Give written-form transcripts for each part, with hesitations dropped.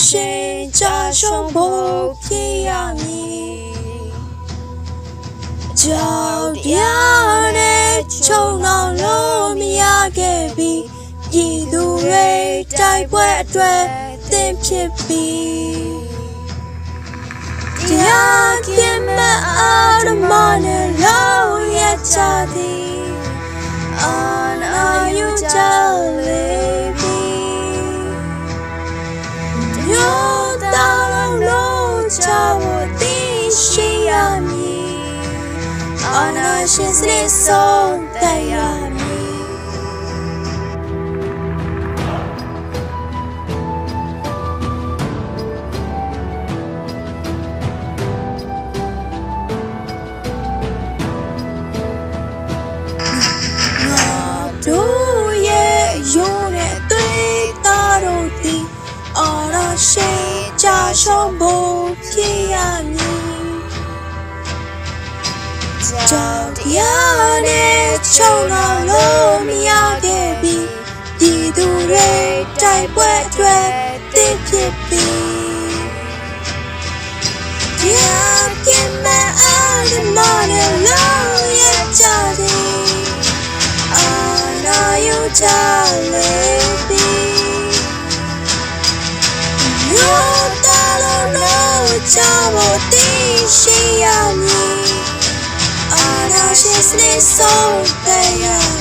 ရှင်ကြာရှုံးဖို့ဖြစ်ရမည်ကြောက်တရားနဲ့ချုံတော်လို့မရခဲ့ပြီးပြည်သူတွေတိုက်ပွဲအတွက်သင်ဖြစ်ပြီးတရားကင်းမဲ့အာရမနဲ့လုံးရချသည်အာနာယူချလေးပြီးယောတာလုံးချဖို့သိရှိရမည်အာနာရှင်စရိဆုံးတရားတို့ရဲ့ရုံးနဲ့တွေ့တာတို့ဒီအော်ရရှိကြာရှုံးဖို့ဖြစ်ရမည်ကြောက်တရားနဲ့ချုံတော်လို့မရခဲ့ပြီးဒီသူတွေတိုက်ပွဲအတွက်တည်ဖြစ်ပြီးတရားကင်းမဲ့အားဒီမနဲ့လုံးရကြသည်ချလေးပြီးယောတာလုံးချဖို့တည်ရှိရမည်အာနာရှင်စနေဆုံးတရား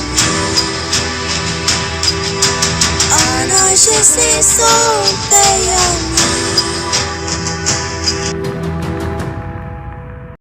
အာနာရှင်စနေဆုံး